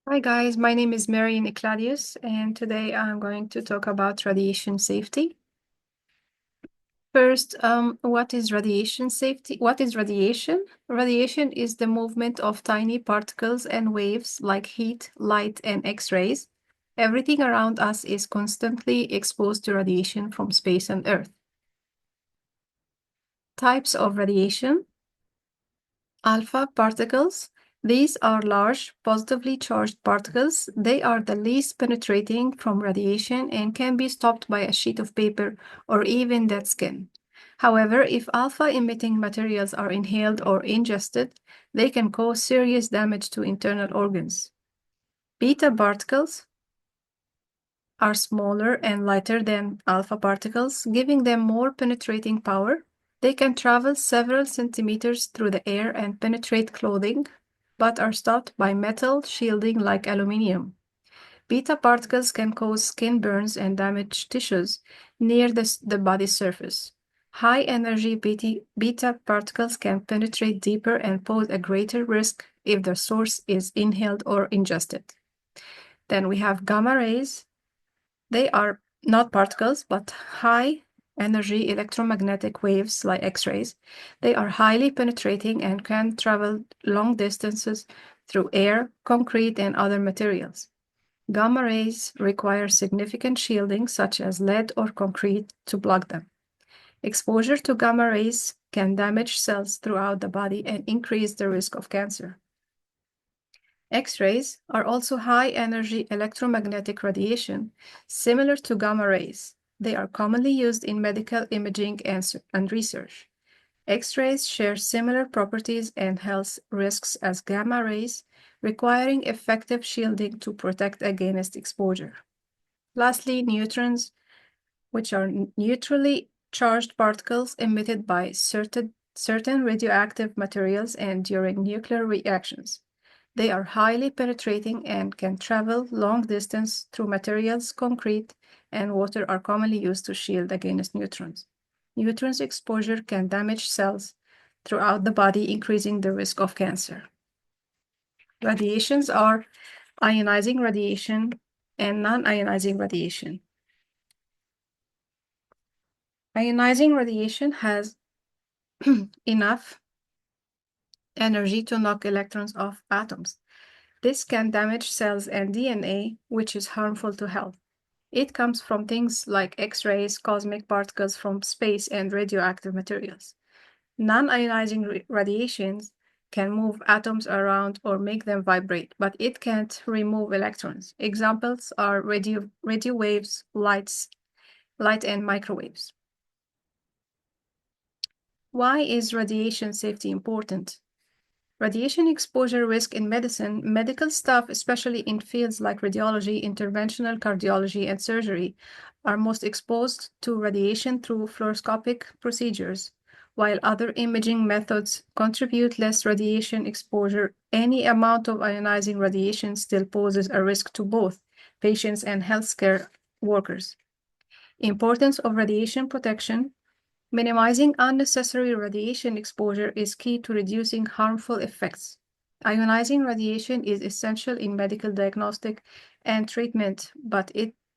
Hi guys, my name is Marian Ecladius, and today I'm going to talk about radiation safety. First, what is radiation safety? What is radiation? Radiation is the movement of tiny particles and waves like heat, light, and X-rays. Everything around us is constantly exposed to radiation from space and Earth. Types of radiation. Alpha particles. These are large, positively charged particles. They are the least penetrating from radiation and can be stopped by a sheet of paper or even dead skin. However, if alpha-emitting materials are inhaled or ingested, they can cause serious damage to internal organs. Beta particles are smaller and lighter than alpha particles, giving them more penetrating power. They can travel several centimeters through the air and penetrate clothing, but are stopped by metal shielding like aluminum. Beta particles can cause skin burns and damage tissues near the body surface. High-energy beta particles can penetrate deeper and pose a greater risk if the source is inhaled or ingested. Then we have gamma rays. They are not particles, but high-energy electromagnetic waves like X-rays. They are highly penetrating and can travel long distances through air, concrete, and other materials. Gamma rays require significant shielding, such as lead or concrete, to block them. Exposure to gamma rays can damage cells throughout the body and increase the risk of cancer. X-rays are also high-energy electromagnetic radiation, similar to gamma rays. They are commonly used in medical imaging and research. X-rays share similar properties and health risks as gamma rays, requiring effective shielding to protect against exposure. Lastly, neutrons, which are neutrally charged particles emitted by certain radioactive materials and during nuclear reactions. They are highly penetrating and can travel long distance through materials. Concrete and water are commonly used to shield against neutrons. Neutrons exposure can damage cells throughout the body, increasing the risk of cancer. Radiations are ionizing radiation and non-ionizing radiation. Ionizing radiation has enough energy to knock electrons off atoms. This can damage cells and DNA, which is harmful to health. It comes from things like X-rays, cosmic particles from space, and radioactive materials. Non-ionizing radiations can move atoms around or make them vibrate, but it can't remove electrons. Examples are radio waves, light and microwaves. Why is radiation safety important? Radiation exposure risk in medicine, medical staff, especially in fields like radiology, interventional cardiology, and surgery, are most exposed to radiation through fluoroscopic procedures. While other imaging methods contribute less radiation exposure, any amount of ionizing radiation still poses a risk to both patients and healthcare workers. Importance of radiation protection. Minimizing unnecessary radiation exposure is key to reducing harmful effects. Ionizing radiation is essential in medical diagnostic and treatment, but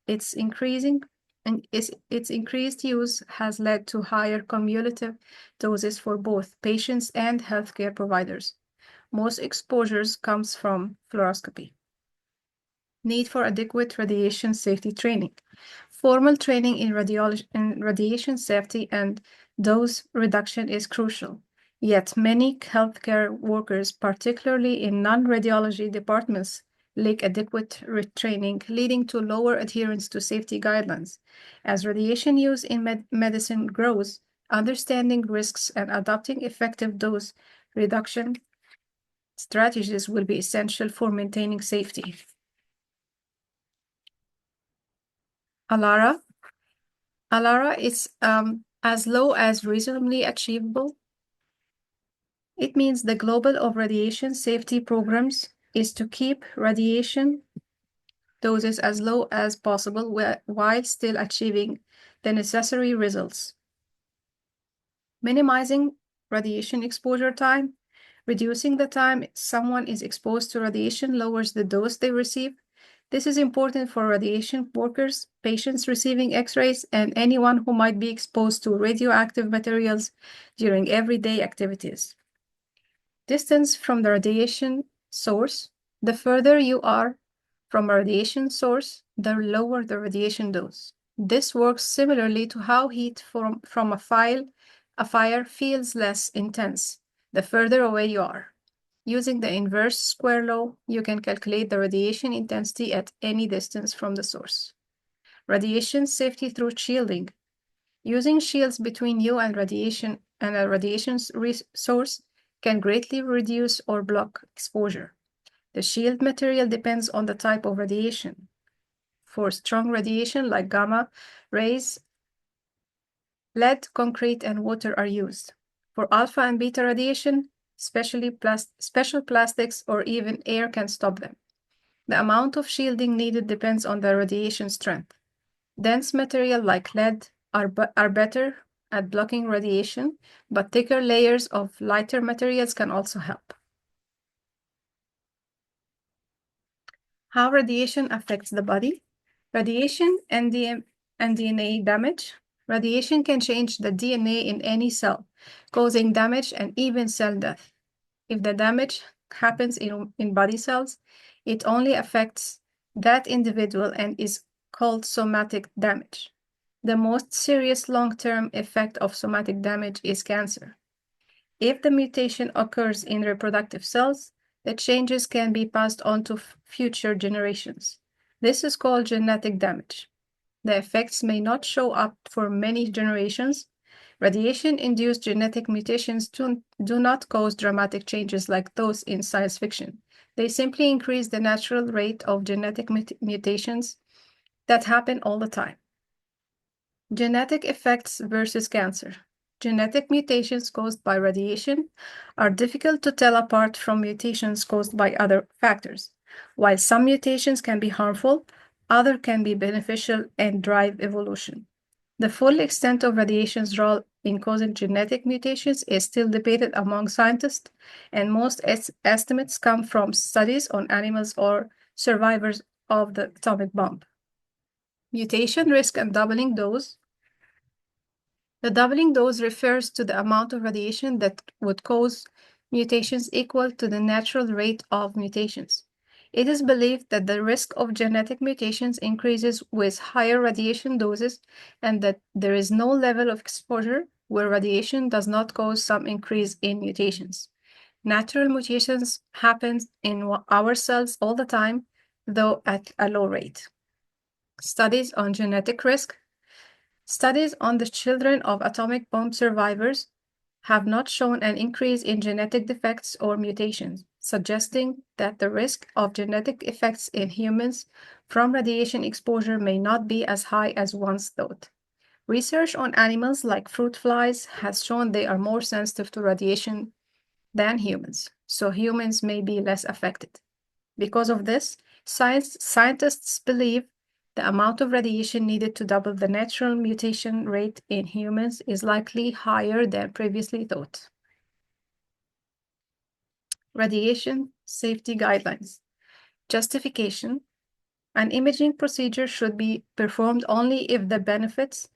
its increased use has led to higher cumulative doses for both patients and healthcare providers. Most exposures comes from fluoroscopy. Need for adequate radiation safety training. Formal training in radiation safety and dose reduction is crucial. Yet many healthcare workers, particularly in non-radiology departments, lack adequate training, leading to lower adherence to safety guidelines. As radiation use in medicine grows, understanding risks and adopting effective dose reduction strategies will be essential for maintaining safety. ALARA. ALARA is as low as reasonably achievable. It means the global of radiation safety programs is to keep radiation doses as low as possible while still achieving the necessary results. Minimizing radiation exposure time. Reducing the time someone is exposed to radiation lowers the dose they receive. This is important for radiation workers, patients receiving X-rays, and anyone who might be exposed to radioactive materials during everyday activities. Distance from the radiation source. The further you are from a radiation source, the lower the radiation dose. This works similarly to how heat from a fire feels less intense the further away you are. Using the inverse square law, you can calculate the radiation intensity at any distance from the source. Radiation safety through shielding. Using shields between you and a radiation source can greatly reduce or block exposure. The shield material depends on the type of radiation. For strong radiation like gamma rays, lead, concrete, and water are used. For alpha and beta radiation, special plastics or even air can stop them. The amount of shielding needed depends on the radiation strength. Dense material like lead are better at blocking radiation, but thicker layers of lighter materials can also help. How radiation affects the body. Radiation and DNA damage. Radiation can change the DNA in any cell, causing damage and even cell death. If the damage happens in body cells, it only affects that individual and is called somatic damage. The most serious long-term effect of somatic damage is cancer. If the mutation occurs in reproductive cells, the changes can be passed on to future generations. This is called genetic damage. The effects may not show up for many generations. Radiation-induced genetic mutations do not cause dramatic changes like those in science fiction. They simply increase the natural rate of genetic mutations that happen all the time. Genetic effects versus cancer. Genetic mutations caused by radiation are difficult to tell apart from mutations caused by other factors. While some mutations can be harmful, others can be beneficial and drive evolution. The full extent of radiation's role in causing genetic mutations is still debated among scientists, and most estimates come from studies on animals or survivors of the atomic bomb. Mutation risk and doubling dose. The doubling dose refers to the amount of radiation that would cause mutations equal to the natural rate of mutations. It is believed that the risk of genetic mutations increases with higher radiation doses and that there is no level of exposure where radiation does not cause some increase in mutations. Natural mutations happen in our cells all the time, though at a low rate. Studies on genetic risk. Studies on the children of atomic bomb survivors have not shown an increase in genetic defects or mutations, suggesting that the risk of genetic effects in humans from radiation exposure may not be as high as once thought. Research on animals like fruit flies has shown they are more sensitive to radiation than humans, so humans may be less affected. Because of this, scientists believe the amount of radiation needed to double the natural mutation rate in humans is likely higher than previously thought. Radiation safety guidelines. Justification. An imaging procedure should be performed only if the benefits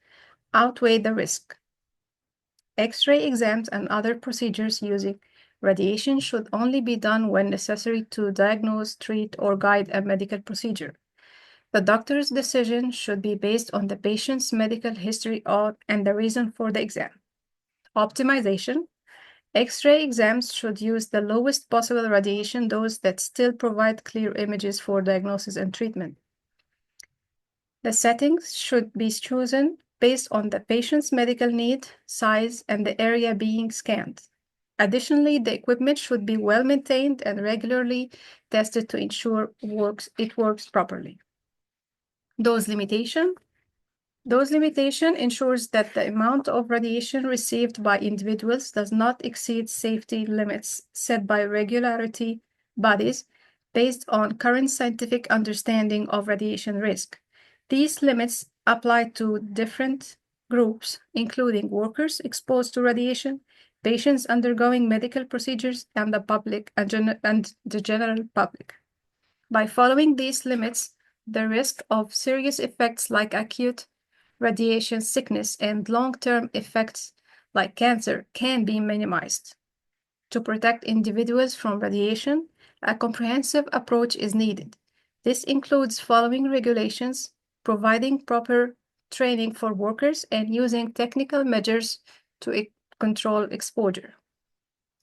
outweigh the risk. X-ray exams and other procedures using radiation should only be done when necessary to diagnose, treat, or guide a medical procedure. The doctor's decision should be based on the patient's medical history and the reason for the exam. Optimization. X-ray exams should use the lowest possible radiation dose that still provide clear images for diagnosis and treatment. The settings should be chosen based on the patient's medical need, size, and the area being scanned. Additionally, the equipment should be well maintained and regularly tested to ensure it works properly. Dose limitation. Dose limitation ensures that the amount of radiation received by individuals does not exceed safety limits set by regulatory bodies based on current scientific understanding of radiation risk. These limits apply to different groups, including workers exposed to radiation, patients undergoing medical procedures, and the public and the general public. By following these limits, the risk of serious effects like acute radiation sickness and long-term effects like cancer can be minimized. To protect individuals from radiation, a comprehensive approach is needed. This includes following regulations, providing proper training for workers, and using technical measures to control exposure.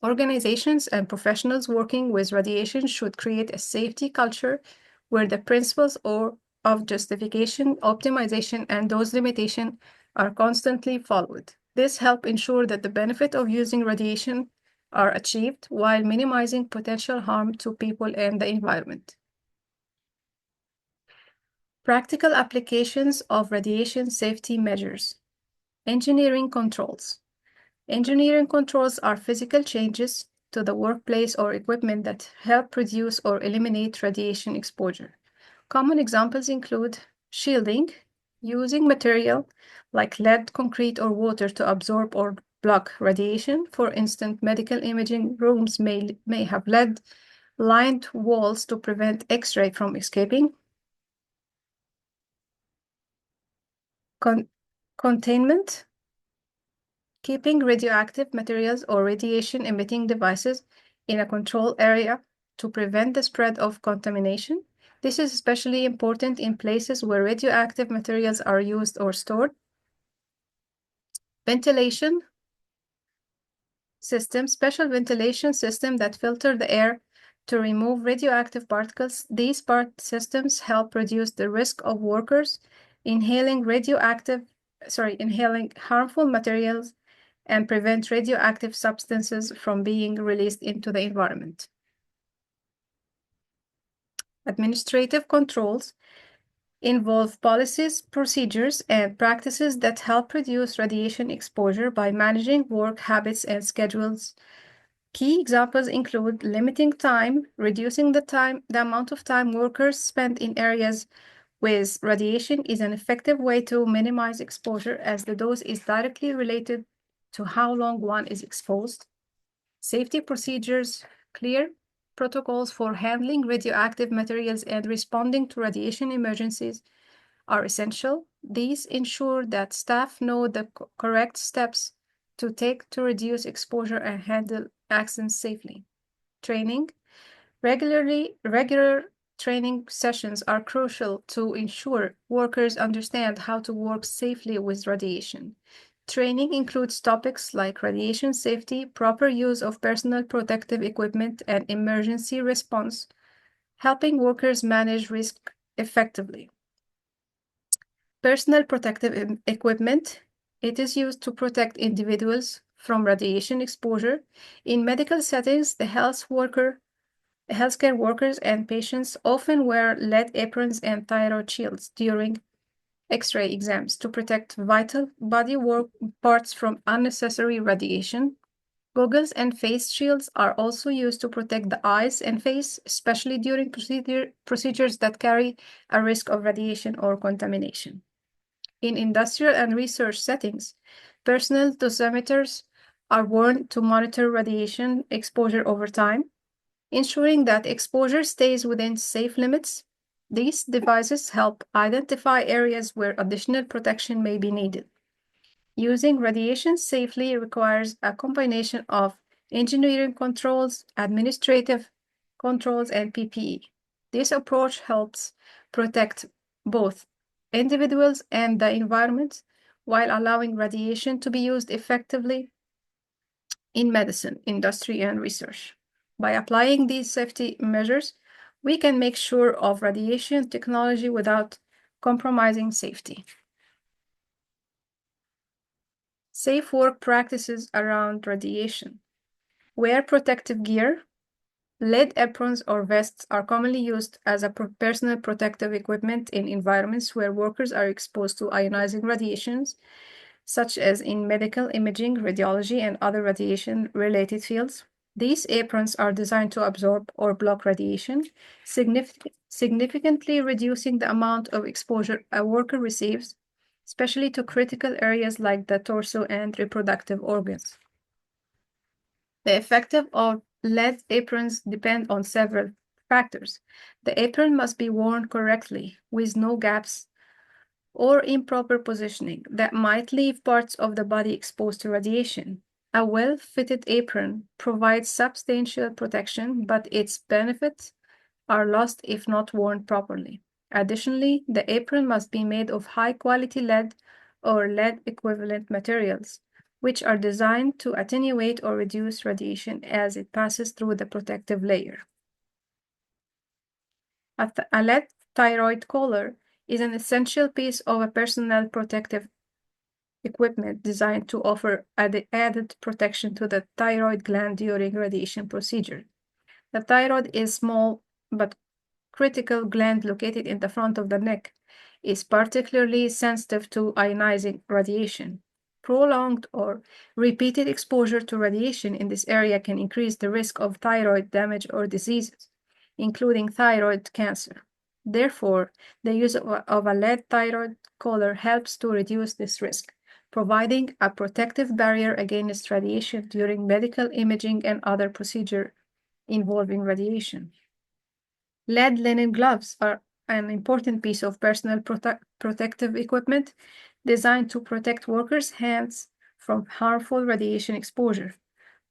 Organizations and professionals working with radiation should create a safety culture where the principles of justification, optimization, and dose limitation are constantly followed. This helps ensure that the benefit of using radiation are achieved while minimizing potential harm to people and the environment. Practical applications of radiation safety measures. Engineering controls. Engineering controls are physical changes to the workplace or equipment that help reduce or eliminate radiation exposure. Common examples include shielding, using material like lead, concrete, or water to absorb or block radiation. For instance, medical imaging rooms may have lead-lined walls to prevent X-ray from escaping. Containment, keeping radioactive materials or radiation-emitting devices in a controlled area to prevent the spread of contamination. This is especially important in places where radioactive materials are used or stored. Ventilation system, special ventilation system that filter the air to remove radioactive particles. These systems help reduce the risk of workers inhaling harmful materials and prevent radioactive substances from being released into the environment. Administrative controls involve policies, procedures, and practices that help reduce radiation exposure by managing work habits and schedules. Key examples include limiting time, reducing the amount of time workers spend in areas with radiation is an effective way to minimize exposure as the dose is directly related to how long one is exposed. Safety procedures, clear protocols for handling radioactive materials and responding to radiation emergencies are essential. These ensure that staff know the correct steps to take to reduce exposure and handle accidents safely. Training. Regular training sessions are crucial to ensure workers understand how to work safely with radiation. Training includes topics like radiation safety, proper use of personal protective equipment, and emergency response, helping workers manage risk effectively. Personal protective equipment. It is used to protect individuals from radiation exposure. In medical settings, healthcare workers and patients often wear lead aprons and thyroid shields during X-ray exams to protect vital body parts from unnecessary radiation. Goggles and face shields are also used to protect the eyes and face, especially during procedures that carry a risk of radiation or contamination. In industrial and research settings, personal dosimeters are worn to monitor radiation exposure over time, ensuring that exposure stays within safe limits. These devices help identify areas where additional protection may be needed. Using radiation safely requires a combination of engineering controls, administrative controls, and PPE. This approach helps protect both individuals and the environment while allowing radiation to be used effectively in medicine, industry, and research. By applying these safety measures, we can make sure of radiation technology without compromising safety. Safe work practices around radiation. Wear protective gear. Lead aprons or vests are commonly used as a personal protective equipment in environments where workers are exposed to ionizing radiations, such as in medical imaging, radiology, and other radiation-related fields. These aprons are designed to absorb or block radiation, significantly reducing the amount of exposure a worker receives, especially to critical areas like the torso and reproductive organs. The effective of lead aprons depend on several factors. The apron must be worn correctly with no gaps or improper positioning that might leave parts of the body exposed to radiation. A well-fitted apron provides substantial protection, but its benefits are lost if not worn properly. Additionally, the apron must be made of high-quality lead or lead-equivalent materials, which are designed to attenuate or reduce radiation as it passes through the protective layer. A lead thyroid collar is an essential piece of a personal protective equipment designed to offer added protection to the thyroid gland during radiation procedure. The thyroid is small but critical gland located in the front of the neck, is particularly sensitive to ionizing radiation. Prolonged or repeated exposure to radiation in this area can increase the risk of thyroid damage or diseases, including thyroid cancer. Therefore, the use of a lead thyroid collar helps to reduce this risk, providing a protective barrier against radiation during medical imaging and other procedures involving radiation. Lead linen gloves are an important piece of personal protective equipment designed to protect workers' hands from harmful radiation exposure,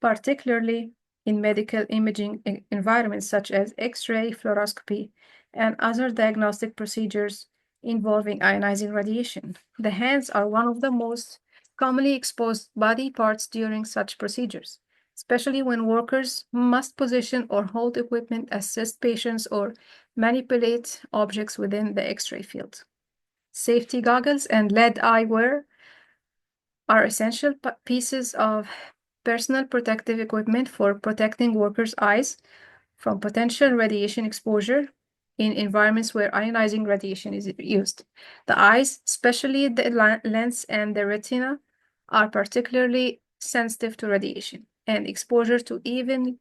particularly in medical imaging environments such as X-ray, fluoroscopy, and other diagnostic procedures involving ionizing radiation. The hands are one of the most commonly exposed body parts during such procedures, especially when workers must position or hold equipment, assist patients, or manipulate objects within the X-ray field. Safety goggles and lead eyewear are essential pieces of personal protective equipment for protecting workers' eyes from potential radiation exposure in environments where ionizing radiation is used. The eyes, especially the lens and the retina, are particularly sensitive to radiation, and exposure to even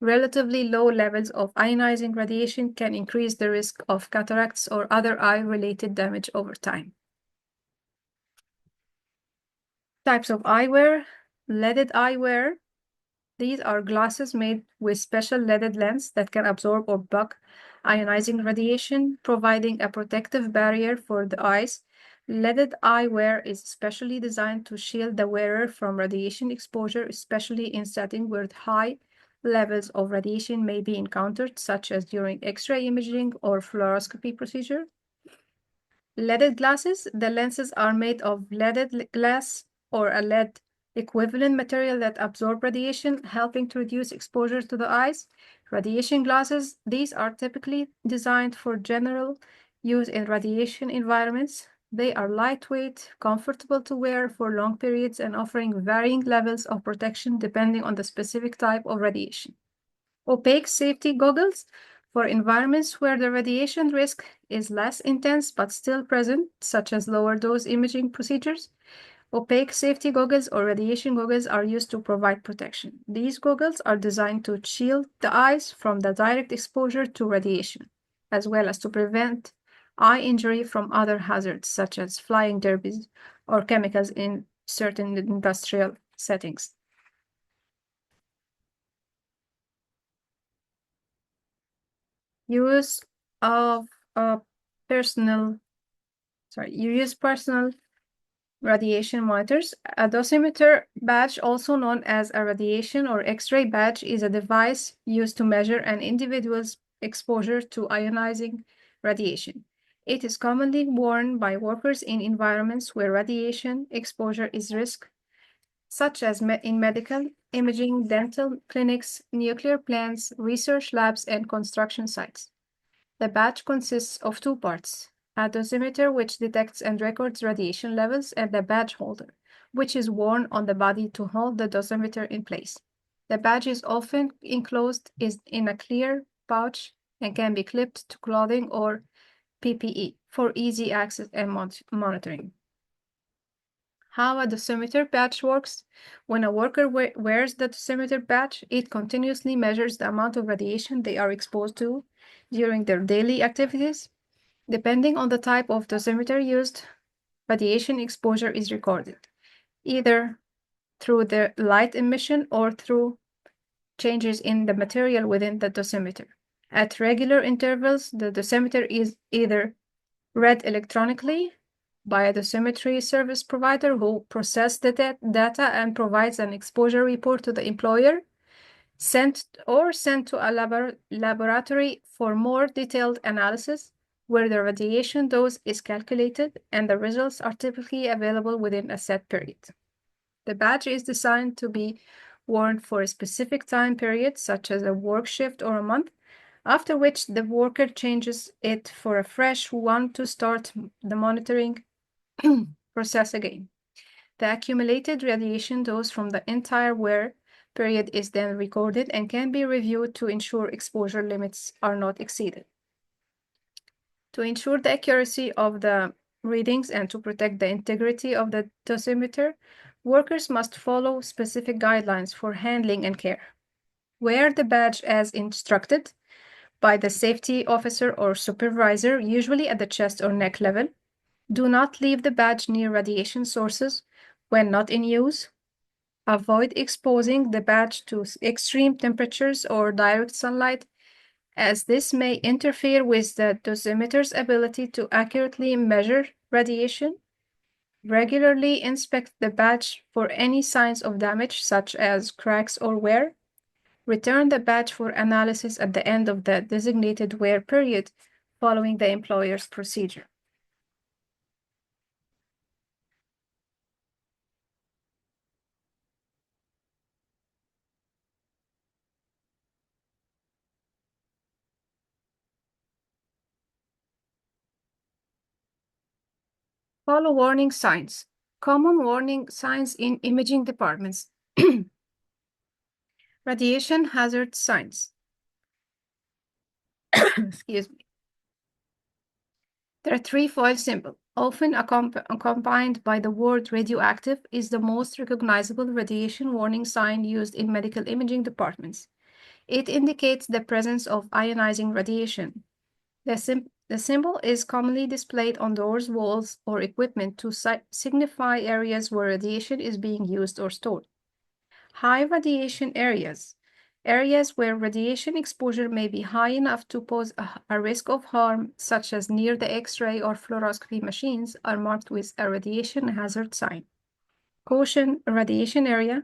relatively low levels of ionizing radiation can increase the risk of cataracts or other eye-related damage over time. Types of eyewear. Leaded eyewear. These are glasses made with special leaded lens that can absorb or block ionizing radiation, providing a protective barrier for the eyes. Leaded eyewear is specially designed to shield the wearer from radiation exposure, especially in settings where high levels of radiation may be encountered, such as during X-ray imaging or fluoroscopy procedure. Leaded glasses. The lenses are made of leaded glass or a lead equivalent material that absorb radiation, helping to reduce exposure to the eyes. Radiation glasses. These are typically designed for general use in radiation environments. They are lightweight, comfortable to wear for long periods, and offering varying levels of protection depending on the specific type of radiation. Opaque safety goggles. For environments where the radiation risk is less intense but still present, such as lower dose imaging procedures, opaque safety goggles or radiation goggles are used to provide protection. These goggles are designed to shield the eyes from the direct exposure to radiation, as well as to prevent eye injury from other hazards, such as flying derbies or chemicals in certain industrial settings. Use of personal radiation monitors. A dosimeter badge, also known as a radiation or X-ray badge, is a device used to measure an individual's exposure to ionizing radiation. It is commonly worn by workers in environments where radiation exposure is risk, such as in medical imaging, dental clinics, nuclear plants, research labs, and construction sites. The badge consists of two parts: a dosimeter, which detects and records radiation levels, and the badge holder, which is worn on the body to hold the dosimeter in place. The badge is often enclosed in a clear pouch and can be clipped to clothing or PPE for easy access and monitoring. How a dosimeter badge works. When a worker wears the dosimeter badge, it continuously measures the amount of radiation they are exposed to during their daily activities. Depending on the type of dosimeter used, radiation exposure is recorded, either through the light emission or through changes in the material within the dosimeter. At regular intervals, the dosimeter is either read electronically by a dosimetry service provider who processes the data and provides an exposure report to the employer, sent to a laboratory for more detailed analysis, where the radiation dose is calculated and the results are typically available within a set period. The badge is designed to be worn for a specific time period, such as a work shift or a month, after which the worker changes it for a fresh one to start the monitoring process again. The accumulated radiation dose from the entire wear period is then recorded and can be reviewed to ensure exposure limits are not exceeded. To ensure the accuracy of the readings and to protect the integrity of the dosimeter, workers must follow specific guidelines for handling and care. Wear the badge as instructed by the safety officer or supervisor, usually at the chest or neck level. Do not leave the badge near radiation sources when not in use. Avoid exposing the badge to extreme temperatures or direct sunlight, as this may interfere with the dosimeter's ability to accurately measure radiation. Regularly inspect the badge for any signs of damage, such as cracks or wear. Return the badge for analysis at the end of the designated wear period following the employer's procedure. Follow warning signs. Common warning signs in imaging departments. Radiation hazard signs. Excuse me. There are three foil symbol, often accompanied by the word radioactive, is the most recognizable radiation warning sign used in medical imaging departments. It indicates the presence of ionizing radiation. The symbol is commonly displayed on doors, walls, or equipment to signify areas where radiation is being used or stored. High radiation areas. Areas where radiation exposure may be high enough to pose a risk of harm, such as near the X-ray or fluoroscopy machines, are marked with a radiation hazard sign. Caution radiation area.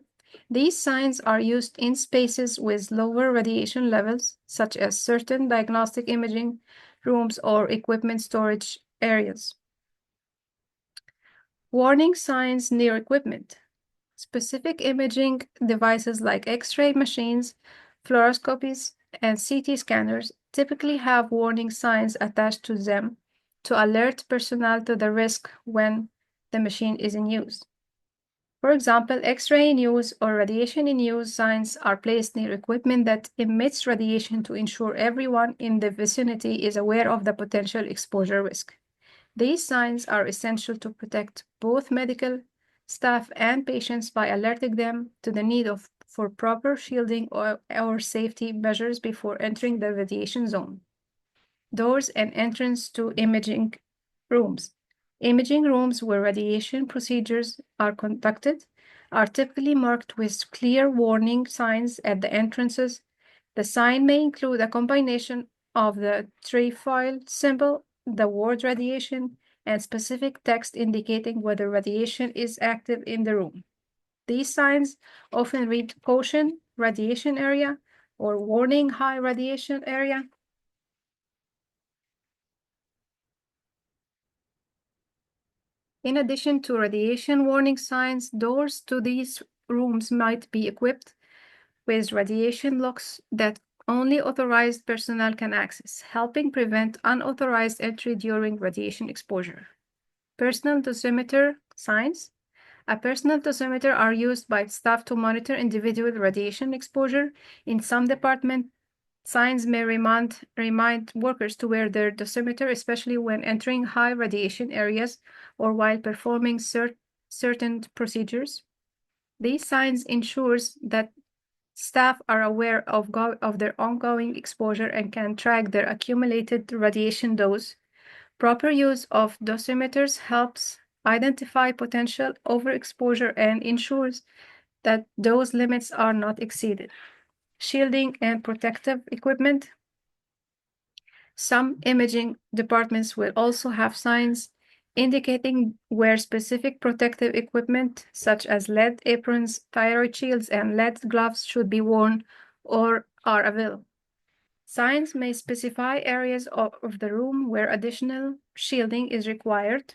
These signs are used in spaces with lower radiation levels, such as certain diagnostic imaging rooms or equipment storage areas. Warning signs near equipment. Specific imaging devices like X-ray machines, fluoroscopies, and CT scanners typically have warning signs attached to them to alert personnel to the risk when the machine is in use. For example, X-ray in use or radiation in use signs are placed near equipment that emits radiation to ensure everyone in the vicinity is aware of the potential exposure risk. These signs are essential to protect both medical staff and patients by alerting them to the need for proper shielding or safety measures before entering the radiation zone. Doors and entrance to imaging rooms. Imaging rooms where radiation procedures are conducted are typically marked with clear warning signs at the entrances. The sign may include a combination of the trefoil symbol, the word radiation, and specific text indicating whether radiation is active in the room. These signs often read caution, radiation area, or warning, high radiation area. In addition to radiation warning signs, doors to these rooms might be equipped with radiation locks that only authorized personnel can access, helping prevent unauthorized entry during radiation exposure. Personal dosimeter signs. A personal dosimeter are used by staff to monitor individual radiation exposure. In some departments, signs may remind workers to wear their dosimeter, especially when entering high radiation areas or while performing certain procedures. These signs ensures that staff are aware of their ongoing exposure and can track their accumulated radiation dose. Proper use of dosimeters helps identify potential overexposure and ensures that those limits are not exceeded. shielding and protective equipment. Some imaging departments will also have signs indicating where specific protective equipment, such as lead aprons, thyroid shields, and lead gloves, should be worn or are available. Signs may specify areas of the room where additional shielding is required.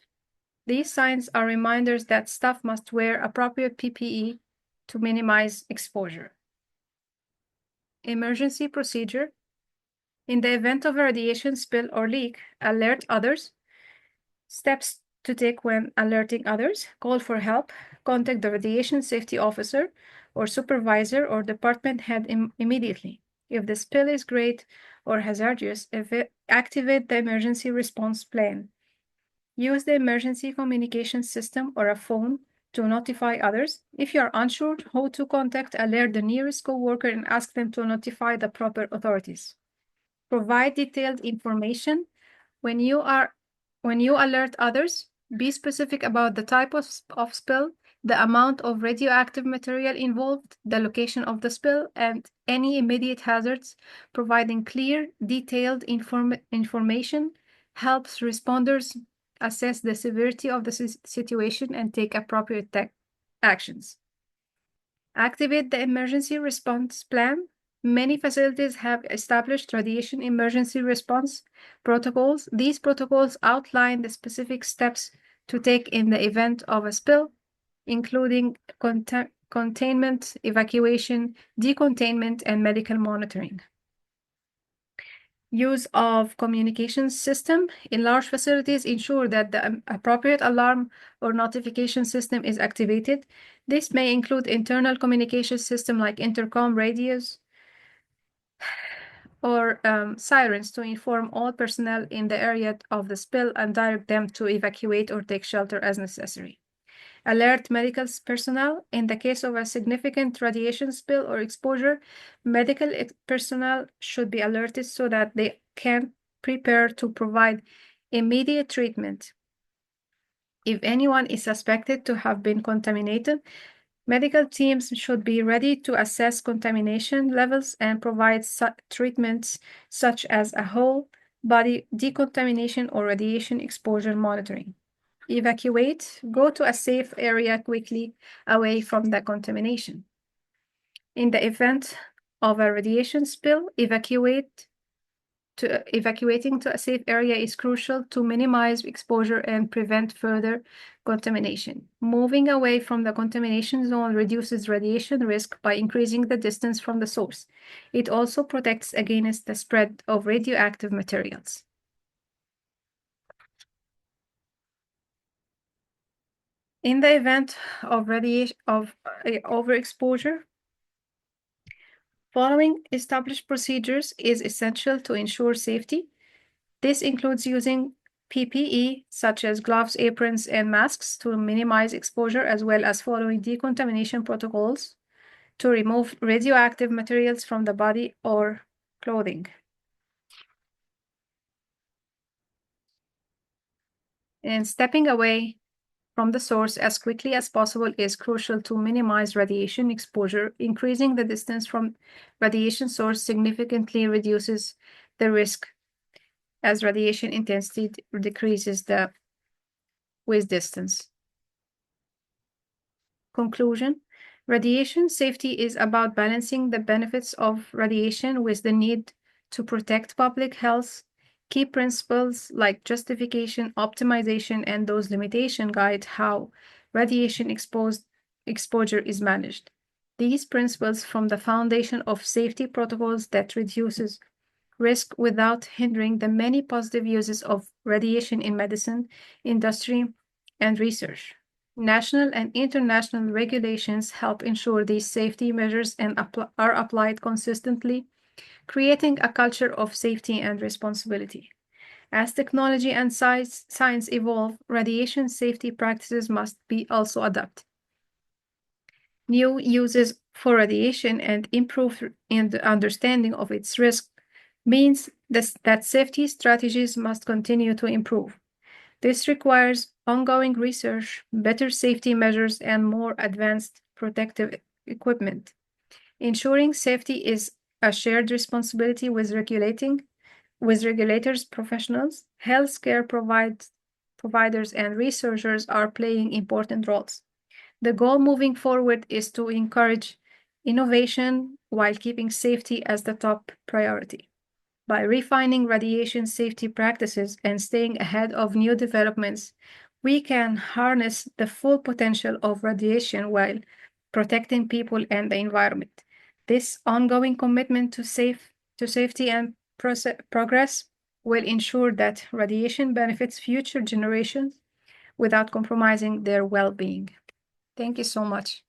These signs are reminders that staff must wear appropriate PPE to minimize exposure. Emergency procedure. In the event of a radiation spill or leak, alert others. Steps to take when alerting others: call for help, contact the radiation safety officer or supervisor or department head immediately. If the spill is great or hazardous, activate the emergency response plan. Use the emergency communication system or a phone to notify others. If you are unsure who to contact, alert the nearest coworker and ask them to notify the proper authorities. Provide detailed information. When you alert others, be specific about the type of spill, the amount of radioactive material involved, the location of the spill, and any immediate hazards. Providing clear, detailed information helps responders assess the severity of the situation and take appropriate actions. Activate the emergency response plan. Many facilities have established radiation emergency response protocols. These protocols outline the specific steps to take in the event of a spill, including containment, evacuation, decontainment, and medical monitoring. Use of communication system. In large facilities, ensure that the appropriate alarm or notification system is activated. This may include internal communication system like intercom, radios, or sirens to inform all personnel in the area of the spill and direct them to evacuate or take shelter as necessary. Alert medical personnel. In the case of a significant radiation spill or exposure, medical personnel should be alerted so that they can prepare to provide immediate treatment. If anyone is suspected to have been contaminated, medical teams should be ready to assess contamination levels and provide treatments such as a whole body decontamination or radiation exposure monitoring. Evacuate. Go to a safe area quickly away from the contamination. In the event of a radiation spill, evacuating to a safe area is crucial to minimize exposure and prevent further contamination. Moving away from the contamination zone reduces radiation risk by increasing the distance from the source. It also protects against the spread of radioactive materials. In the event of overexposure, following established procedures is essential to ensure safety. This includes using PPE, such as gloves, aprons, and masks to minimize exposure, as well as following decontamination protocols to remove radioactive materials from the body or clothing. And stepping away from the source as quickly as possible is crucial to minimize radiation exposure. Increasing the distance from radiation source significantly reduces the risk as radiation intensity decreases with distance. Conclusion: radiation safety is about balancing the benefits of radiation with the need to protect public health. Key principles like justification, optimization, and dose limitation guide how radiation exposure is managed. These principles form the foundation of safety protocols that reduces risk without hindering the many positive uses of radiation in medicine, industry, and research. National and international regulations help ensure these safety measures are applied consistently, creating a culture of safety and responsibility. As technology and science evolve, radiation safety practices must be also adapted. New uses for radiation and improved understanding of its risk means that safety strategies must continue to improve. This requires ongoing research, better safety measures, and more advanced protective equipment. Ensuring safety is a shared responsibility with regulators, professionals, healthcare providers, and researchers are playing important roles. The goal moving forward is to encourage innovation while keeping safety as the top priority. By refining radiation safety practices and staying ahead of new developments, we can harness the full potential of radiation while protecting people and the environment. This ongoing commitment to safety and progress will ensure that radiation benefits future generations without compromising their well-being. Thank you so much.